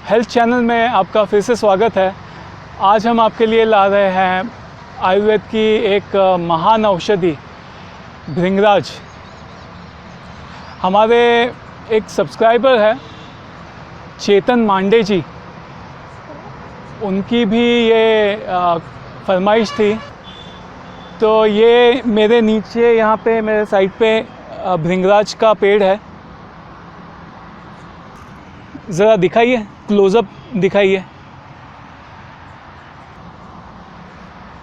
Health channel में आपका फिर से स्वागत है। आज हम आपके लिए ला रहे हैं आयुर्वेद की एक महान औषधि भृंगराज। हमारे एक सब्सक्राइबर है चेतन मांडे जी, उनकी भी ये फरमाइश थी, तो ये मेरे नीचे यहाँ पे मेरे साइड पे भृंगराज का पेड़ है। ज़रा दिखाइए, क्लोज़अप दिखाइए।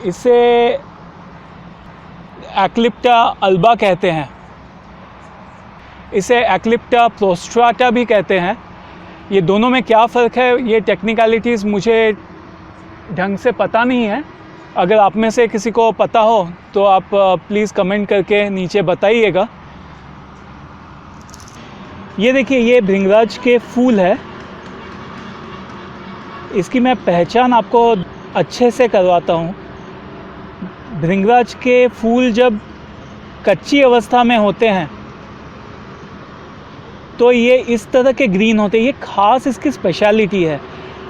इसे एक्लिप्टा अल्बा कहते हैं, इसे एक्लिप्टा प्रोस्ट्राटा भी कहते हैं। ये दोनों में क्या फ़र्क है, ये टेक्निकलिटीज़ मुझे ढंग से पता नहीं है। अगर आप में से किसी को पता हो तो आप प्लीज़ कमेंट करके नीचे बताइएगा। ये देखिए, ये भृंगराज के फूल है। इसकी मैं पहचान आपको अच्छे से करवाता हूँ। भृंगराज के फूल जब कच्ची अवस्था में होते हैं तो ये इस तरह के ग्रीन होते हैं। ये ख़ास इसकी स्पेशलिटी है।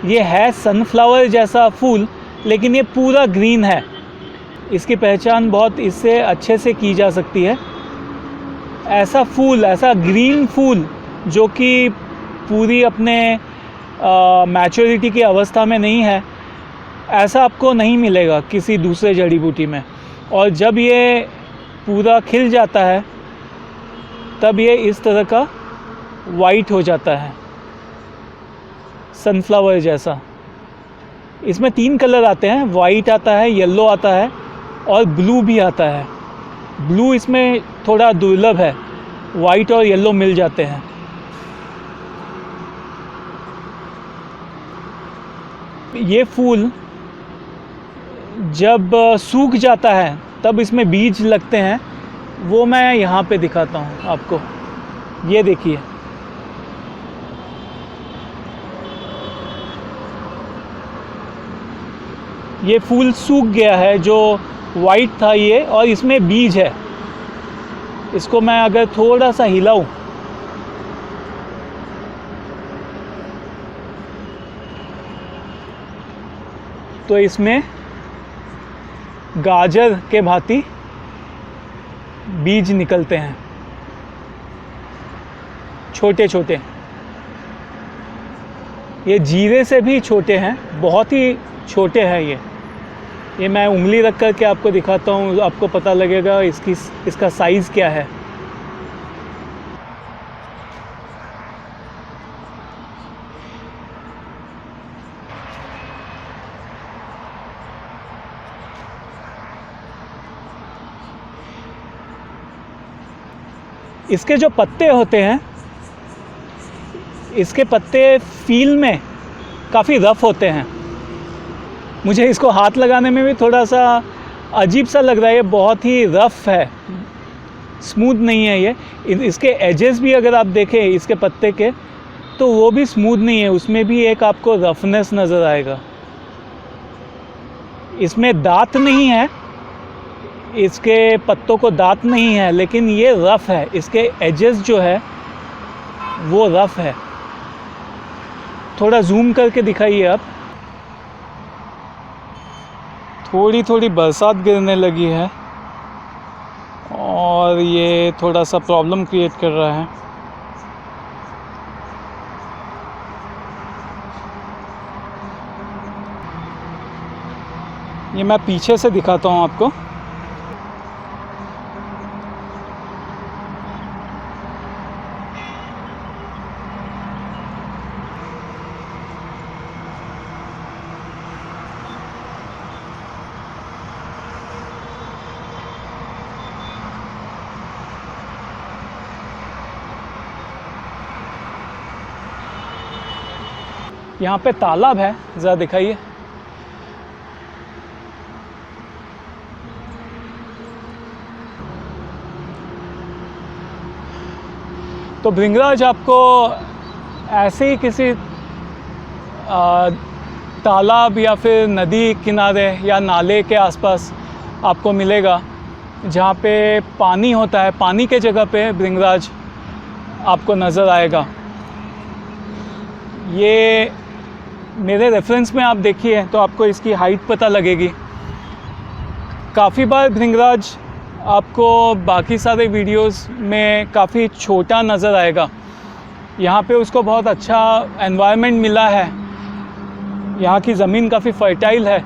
ये है सनफ्लावर जैसा फूल, लेकिन ये पूरा ग्रीन है। इसकी पहचान बहुत इससे अच्छे से की जा सकती है। ऐसा फूल, ऐसा ग्रीन फूल जो कि पूरी अपने मैच्योरिटी की अवस्था में नहीं है, ऐसा आपको नहीं मिलेगा किसी दूसरे जड़ी बूटी में। और जब ये पूरा खिल जाता है तब ये इस तरह का वाइट हो जाता है, सनफ्लावर जैसा। इसमें 3 कलर आते हैं, वाइट आता है, येलो आता है और ब्लू भी आता है। ब्लू इसमें थोड़ा दुर्लभ है, वाइट और येलो मिल जाते हैं। ये फूल जब सूख जाता है तब इसमें बीज लगते हैं, वो मैं यहाँ पे दिखाता हूँ आपको। ये देखिए, ये फूल सूख गया है जो वाइट था ये, और इसमें बीज है। इसको मैं अगर थोड़ा सा हिलाऊं तो इसमें गाजर के भांति बीज निकलते हैं, छोटे छोटे। ये जीरे से भी छोटे हैं, बहुत ही छोटे हैं ये मैं उंगली रख कर के आपको दिखाता हूँ, आपको पता लगेगा इसका साइज़ क्या है। इसके जो पत्ते होते हैं, इसके पत्ते फील में काफ़ी रफ़ होते हैं। मुझे इसको हाथ लगाने में भी थोड़ा सा अजीब सा लग रहा है। ये बहुत ही रफ़ है, स्मूथ नहीं है ये। इसके एजेस भी अगर आप देखें इसके पत्ते के, तो वो भी स्मूथ नहीं है, उसमें भी एक आपको रफनेस नज़र आएगा। इसमें दांत नहीं है, इसके पत्तों को दांत नहीं है, लेकिन ये रफ़ है। इसके एजेस जो है वो रफ़ है। थोड़ा जूम करके दिखाइए आप। थोड़ी थोड़ी बरसात गिरने लगी है और ये थोड़ा सा प्रॉब्लम क्रिएट कर रहा है। ये मैं पीछे से दिखाता हूँ आपको। यहाँ पे तालाब है, ज़रा दिखाइए। तो भृंगराज आपको ऐसे ही किसी तालाब या फिर नदी किनारे या नाले के आसपास आपको मिलेगा, जहाँ पे पानी होता है। पानी के जगह पे भृंगराज आपको नज़र आएगा। ये मेरे रेफरेंस में आप देखिए तो आपको इसकी हाइट पता लगेगी। काफ़ी बार भृंगराज आपको बाकी सारे वीडियोस में काफ़ी छोटा नज़र आएगा। यहाँ पे उसको बहुत अच्छा एनवायरनमेंट मिला है, यहाँ की ज़मीन काफ़ी फर्टाइल है,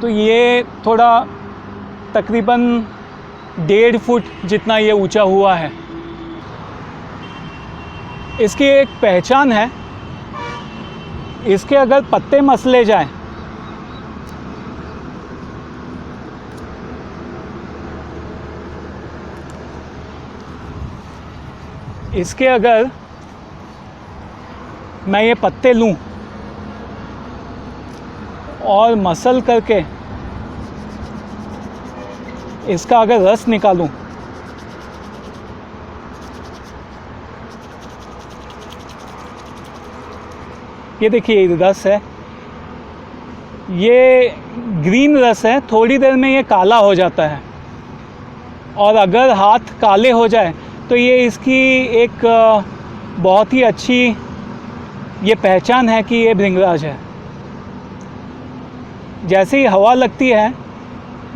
तो ये थोड़ा तकरीबन 1.5 फुट जितना ये ऊंचा हुआ है। इसकी एक पहचान है, इसके अगर पत्ते मसले जाएं इसके अगर मैं ये पत्ते लूं और मसल करके इसका अगर रस निकालूं, ये देखिए रस है, ये ग्रीन रस है, थोड़ी देर में ये काला हो जाता है। और अगर हाथ काले हो जाए तो ये इसकी एक बहुत ही अच्छी ये पहचान है कि ये भृंगराज है। जैसे ही हवा लगती है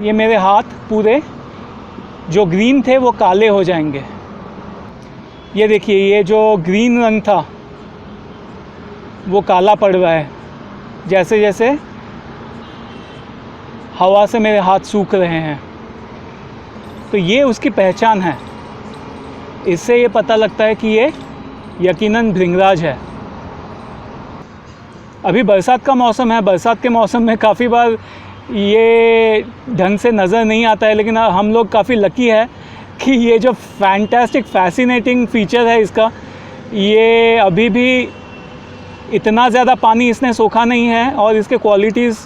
ये मेरे हाथ पूरे जो ग्रीन थे वो काले हो जाएंगे। ये देखिए ये जो ग्रीन रंग था वो काला पड़ रहा है जैसे जैसे हवा से मेरे हाथ सूख रहे हैं। तो ये उसकी पहचान है, इससे ये पता लगता है कि ये यकीनन भृंगराज है। अभी बरसात का मौसम है, बरसात के मौसम में काफ़ी बार ये ढंग से नज़र नहीं आता है, लेकिन हम लोग काफ़ी लकी है कि ये जो फैंटास्टिक फैसिनेटिंग फ़ीचर है इसका, ये अभी भी इतना ज़्यादा पानी इसने सोखा नहीं है और इसके क्वालिटीज़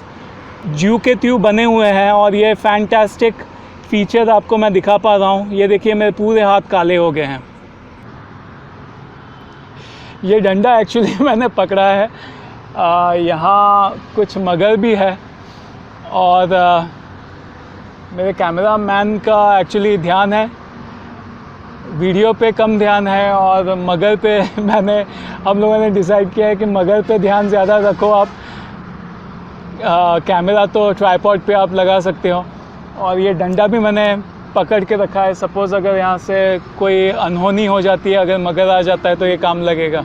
ज्यू के त्यू बने हुए हैं। और ये फैंटास्टिक फ़ीचर आपको मैं दिखा पा रहा हूँ। ये देखिए मेरे पूरे हाथ काले हो गए हैं। ये डंडा एक्चुअली मैंने पकड़ा है, यहाँ कुछ मगर भी है और मेरे कैमरा मैन का एक्चुअली ध्यान है, वीडियो पे कम ध्यान है और मगर पे हम लोगों ने डिसाइड किया है कि मगर पे ध्यान ज़्यादा रखो आप। कैमरा तो ट्राइपॉड पे आप लगा सकते हो। और ये डंडा भी मैंने पकड़ के रखा है, सपोज़ अगर यहाँ से कोई अनहोनी हो जाती है, अगर मगर आ जाता है तो ये काम लगेगा।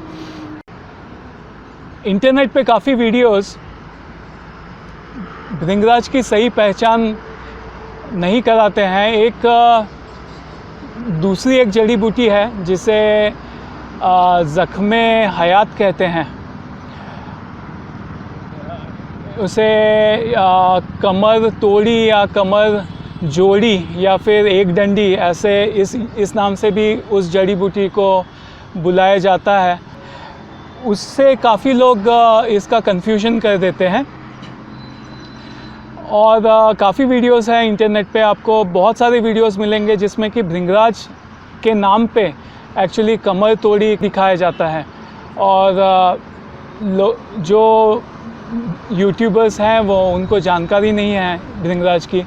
इंटरनेट पे काफ़ी वीडियोस भृंगराज की सही पहचान नहीं कराते हैं। दूसरी एक जड़ी बूटी है जिसे ज़ख्मे हयात कहते हैं, उसे कमर तोड़ी या कमर जोड़ी या फिर एक डंडी, ऐसे इस नाम से भी उस जड़ी बूटी को बुलाया जाता है। उससे काफ़ी लोग इसका कन्फ्यूजन कर देते हैं और काफ़ी वीडियोस हैं इंटरनेट पे, आपको बहुत सारे वीडियोस मिलेंगे जिसमें कि भृंगराज के नाम पे एक्चुअली कमर तोड़ी दिखाया जाता है। और जो यूट्यूबर्स हैं वो उनको जानकारी नहीं है भृंगराज की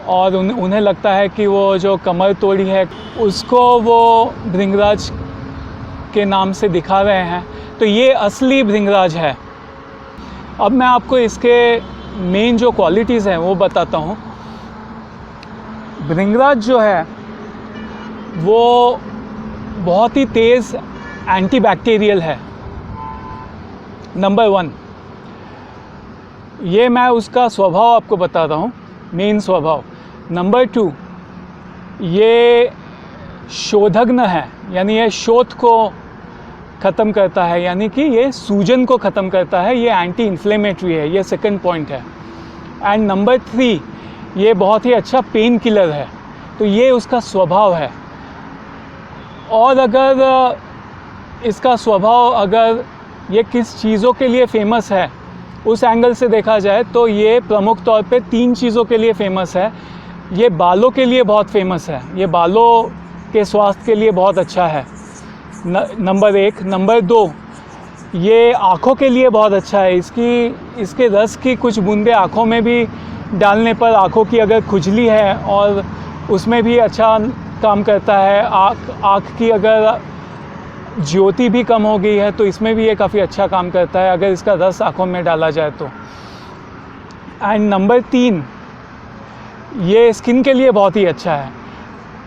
और उन्हें लगता है कि वो जो कमर तोड़ी है उसको वो भृंगराज के नाम से दिखा रहे हैं। तो ये असली भृंगराज है। अब मैं आपको इसके मेन जो क्वालिटीज़ हैं वो बताता हूँ। भृंगराज जो है वो बहुत ही तेज़ एंटीबैक्टीरियल है, नंबर 1। ये मैं उसका स्वभाव आपको बता रहा हूँ, मेन स्वभाव। नंबर 2, ये शोधग्न है, यानी ये शोथ को ख़त्म करता है, यानी कि ये सूजन को ख़त्म करता है, ये एंटी इन्फ्लेमेटरी है, ये सेकंड पॉइंट है। एंड नंबर 3, ये बहुत ही अच्छा पेन किलर है। तो ये उसका स्वभाव है। और अगर इसका स्वभाव, अगर ये किस चीज़ों के लिए फ़ेमस है उस एंगल से देखा जाए तो ये प्रमुख तौर पे 3 चीज़ों के लिए फ़ेमस है। ये बालों के लिए बहुत फेमस है, ये बालों के स्वास्थ्य के लिए बहुत अच्छा है, नंबर 1। नंबर 2, ये आँखों के लिए बहुत अच्छा है। इसके रस की कुछ बूंदें आँखों में भी डालने पर आँखों की अगर खुजली है और उसमें भी अच्छा काम करता है। आँख की अगर ज्योति भी कम हो गई है तो इसमें भी ये काफ़ी अच्छा काम करता है अगर इसका रस आँखों में डाला जाए तो। एंड नंबर 3, ये स्किन के लिए बहुत ही अच्छा है।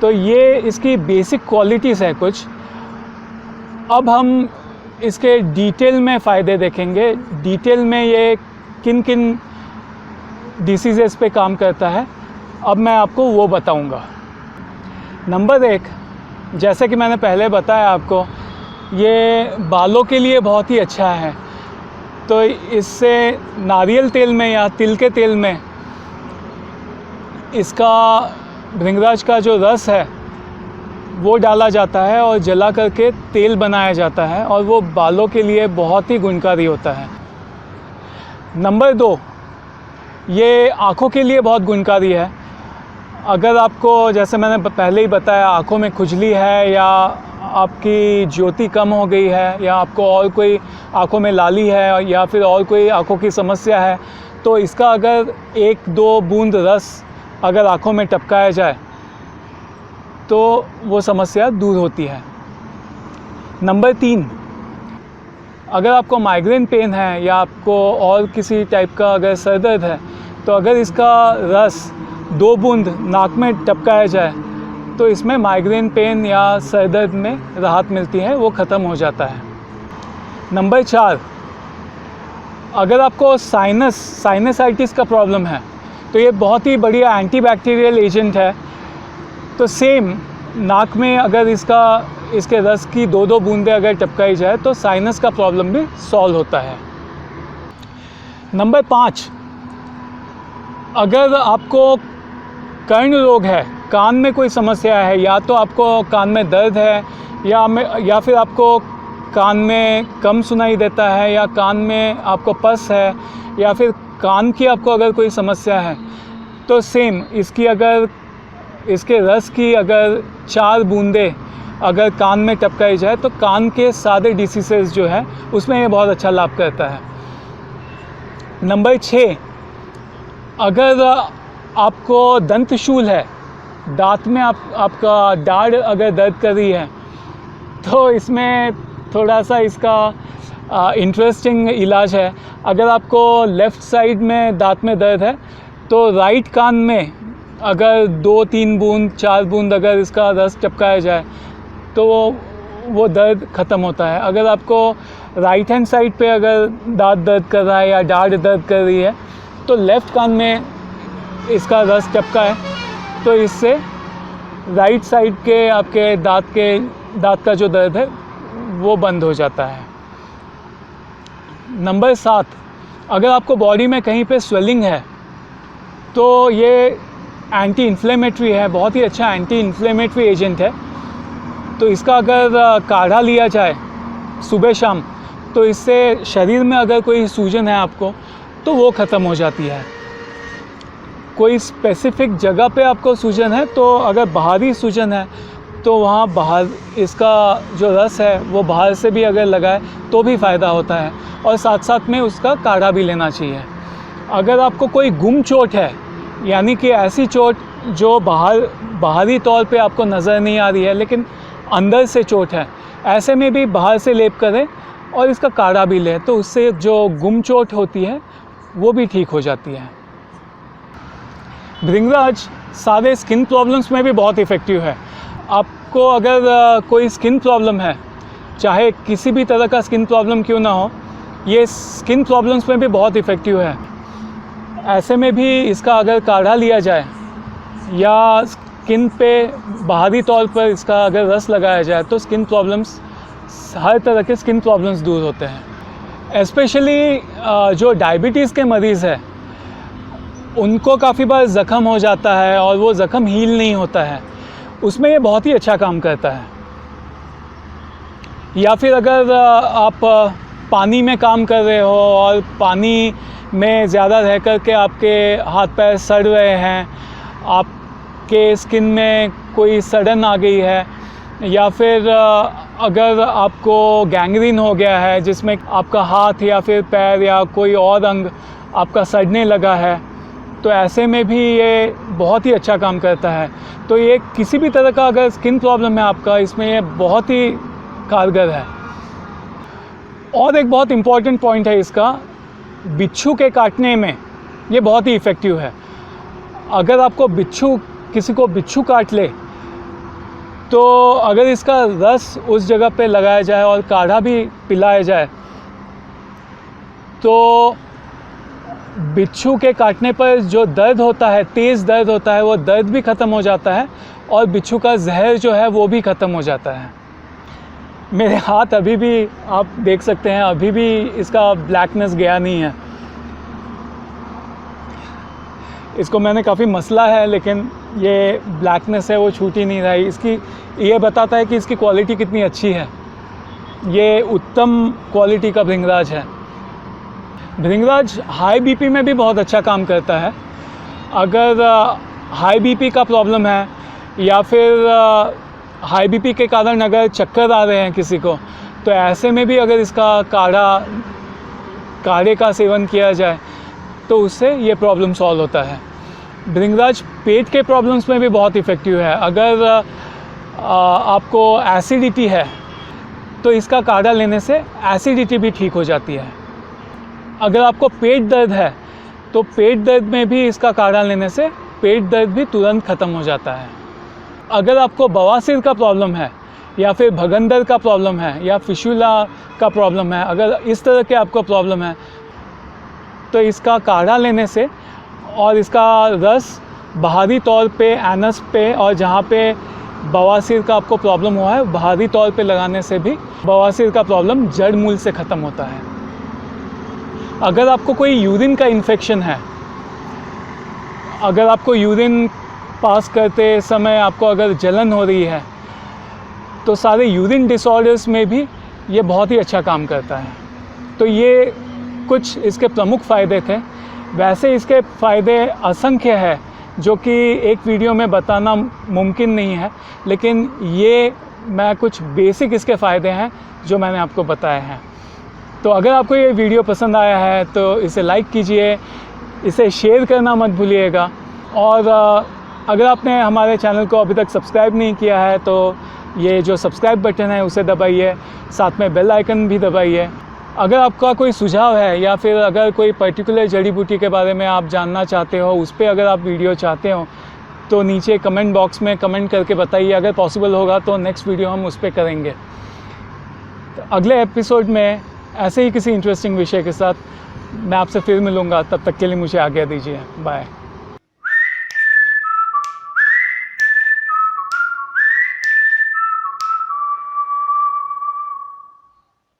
तो ये इसकी बेसिक क्वालिटीज़ है कुछ। अब हम इसके डिटेल में फ़ायदे देखेंगे। डिटेल में ये किन किन डिसीज़ेज़ पे काम करता है, अब मैं आपको वो बताऊंगा। नंबर 1, जैसे कि मैंने पहले बताया आपको, ये बालों के लिए बहुत ही अच्छा है। तो इससे नारियल तेल में या तिल के तेल में इसका भृंगराज का जो रस है वो डाला जाता है और जला करके तेल बनाया जाता है और वो बालों के लिए बहुत ही गुणकारी होता है। नंबर 2, ये आँखों के लिए बहुत गुणकारी है। अगर आपको, जैसे मैंने पहले ही बताया, आँखों में खुजली है या आपकी ज्योति कम हो गई है या आपको और कोई आँखों में लाली है या फिर और कोई आँखों की समस्या है, तो इसका अगर 1-2 बूंद रस अगर आँखों में टपकाया जाए तो वो समस्या दूर होती है। नंबर 3, अगर आपको माइग्रेन पेन है या आपको और किसी टाइप का अगर सर दर्द है, तो अगर इसका रस 2 बूंद नाक में टपकाया जाए तो इसमें माइग्रेन पेन या सर दर्द में राहत मिलती है, वो ख़त्म हो जाता है। नंबर 4, अगर आपको साइनसाइटिस का प्रॉब्लम है तो ये बहुत ही बढ़िया एंटीबैक्टीरियल एजेंट है। तो सेम नाक में अगर इसके रस की 2-2 बूंदें अगर टपकाई जाए तो साइनस का प्रॉब्लम भी सॉल्व होता है। नंबर 5, अगर आपको कर्ण रोग है, कान में कोई समस्या है, या तो आपको कान में दर्द है या फिर आपको कान में कम सुनाई देता है या कान में आपको पस है या फिर कान की आपको अगर कोई समस्या है, तो सेम इसके रस की अगर 4 बूंदें अगर कान में टपकाई जाए तो कान के सारे डिसीज़ेस जो है उसमें ये बहुत अच्छा लाभ करता है। नंबर 6, अगर आपको दंतशूल है, दांत में आपका दाढ़ अगर दर्द कर रही है, तो इसमें थोड़ा सा इसका इंटरेस्टिंग इलाज है। अगर आपको लेफ़्ट साइड में दांत में दर्द है तो राइट कान में अगर 2-3 बूंद 4 बूंद अगर इसका रस टपकाया जाए तो वो दर्द ख़त्म होता है। अगर आपको राइट हैंड साइड पे अगर दांत दर्द कर रहा है या दाढ़ दर्द कर रही है तो लेफ़्ट कान में इसका रस टपका है तो इससे राइट साइड के आपके दांत का जो दर्द है वो बंद हो जाता है। नंबर 7, अगर आपको बॉडी में कहीं पे स्वेलिंग है तो ये एंटी इन्फ्लेमेटरी है, बहुत ही अच्छा एंटी इन्फ्लेमेटरी एजेंट है। तो इसका अगर काढ़ा लिया जाए सुबह शाम तो इससे शरीर में अगर कोई सूजन है आपको तो वो ख़त्म हो जाती है। कोई स्पेसिफिक जगह पे आपको सूजन है तो अगर बाहरी सूजन है तो वहाँ बाहर इसका जो रस है वो बाहर से भी अगर लगाए तो भी फ़ायदा होता है और साथ साथ में उसका काढ़ा भी लेना चाहिए। अगर आपको कोई गुम चोट है, यानी कि ऐसी चोट जो बाहरी तौर पे आपको नज़र नहीं आ रही है लेकिन अंदर से चोट है, ऐसे में भी बाहर से लेप करें और इसका काढ़ा भी लें तो उससे जो गुम चोट होती है वो भी ठीक हो जाती है। भृंगराज सारे स्किन प्रॉब्लम्स में भी बहुत इफ़ेक्टिव है। आपको अगर कोई स्किन प्रॉब्लम है, चाहे किसी भी तरह का स्किन प्रॉब्लम क्यों ना हो, ये स्किन प्रॉब्लम्स में भी बहुत इफ़ेक्टिव है। ऐसे में भी इसका अगर काढ़ा लिया जाए या स्किन पे बाहरी तौर पर इसका अगर रस लगाया जाए तो स्किन प्रॉब्लम्स, हर तरह के स्किन प्रॉब्लम्स दूर होते हैं। स्पेशली जो डायबिटीज़ के मरीज़ है उनको काफ़ी बार ज़ख़म हो जाता है और वो ज़ख़म हील नहीं होता है, उसमें ये बहुत ही अच्छा काम करता है। या फिर अगर आप पानी में काम कर रहे हो और पानी में ज़्यादा रह कर के आपके हाथ पैर सड़ रहे हैं, आपके स्किन में कोई सड़न आ गई है, या फिर अगर आपको गैंग्रीन हो गया है जिसमें आपका हाथ या फिर पैर या कोई और अंग आपका सड़ने लगा है, तो ऐसे में भी ये बहुत ही अच्छा काम करता है। तो ये किसी भी तरह का अगर स्किन प्रॉब्लम है आपका, इसमें ये बहुत ही कारगर है। और एक बहुत इम्पॉर्टेंट पॉइंट है इसका, बिच्छू के काटने में ये बहुत ही इफ़ेक्टिव है। अगर आपको किसी को बिच्छू काट ले तो अगर इसका रस उस जगह पे लगाया जाए और काढ़ा भी पिलाया जाए तो बिच्छू के काटने पर जो दर्द होता है, तेज़ दर्द होता है, वो दर्द भी ख़त्म हो जाता है और बिच्छू का जहर जो है वो भी ख़त्म हो जाता है। मेरे हाथ अभी भी आप देख सकते हैं, अभी भी इसका ब्लैकनेस गया नहीं है। इसको मैंने काफ़ी मसला है लेकिन ये ब्लैकनेस है वो छूट ही नहीं रहा है। इसकी ये बताता है कि इसकी क्वालिटी कितनी अच्छी है। ये उत्तम क्वालिटी का भृंगराज है। भृंगराज हाई बीपी में भी बहुत अच्छा काम करता है। अगर हाई बीपी का प्रॉब्लम है या फिर हाई बीपी के कारण अगर चक्कर आ रहे हैं किसी को, तो ऐसे में भी अगर इसका काढ़े का सेवन किया जाए तो उससे ये प्रॉब्लम सॉल्व होता है। भृंगराज पेट के प्रॉब्लम्स में भी बहुत इफ़ेक्टिव है। अगर आपको एसिडिटी है तो इसका काढ़ा लेने से एसिडिटी भी ठीक हो जाती है। अगर आपको पेट दर्द है तो पेट दर्द में भी इसका काढ़ा लेने से पेट दर्द भी तुरंत ख़त्म हो जाता है। अगर आपको बवासीर का प्रॉब्लम है या फिर भगंदर का प्रॉब्लम है या फिशुला का प्रॉब्लम है, अगर इस तरह के आपको प्रॉब्लम है तो इसका काढ़ा लेने से और इसका रस बाहरी तौर पे एनस पे और जहाँ पे बवासीर का आपको प्रॉब्लम हुआ है बाहरी तौर पे लगाने से भी बवासीर का प्रॉब्लम जड़ मूल से ख़त्म होता है। अगर आपको कोई यूरिन का इन्फेक्शन है, अगर आपको यूरिन पास करते समय आपको अगर जलन हो रही है, तो सारे यूरिन डिसऑर्डर्स में भी ये बहुत ही अच्छा काम करता है। तो ये कुछ इसके प्रमुख फ़ायदे थे। वैसे इसके फ़ायदे असंख्य है जो कि एक वीडियो में बताना मुमकिन नहीं है, लेकिन ये मैं कुछ बेसिक इसके फ़ायदे हैं जो मैंने आपको बताए हैं। तो अगर आपको ये वीडियो पसंद आया है तो इसे लाइक कीजिए, इसे शेयर करना मत भूलिएगा, और अगर आपने हमारे चैनल को अभी तक सब्सक्राइब नहीं किया है तो ये जो सब्सक्राइब बटन है उसे दबाइए, साथ में बेल आइकन भी दबाइए। अगर आपका कोई सुझाव है या फिर अगर कोई पर्टिकुलर जड़ी बूटी के बारे में आप जानना चाहते हो, उस पर अगर आप वीडियो चाहते हो तो नीचे कमेंट बॉक्स में कमेंट करके बताइए। अगर पॉसिबल होगा तो नेक्स्ट वीडियो हम उस पर करेंगे। तो अगले एपिसोड में ऐसे ही किसी इंटरेस्टिंग विषय के साथ मैं आपसे फिर मिलूँगा। तब तक के लिए मुझे आज्ञा दीजिए। बाय।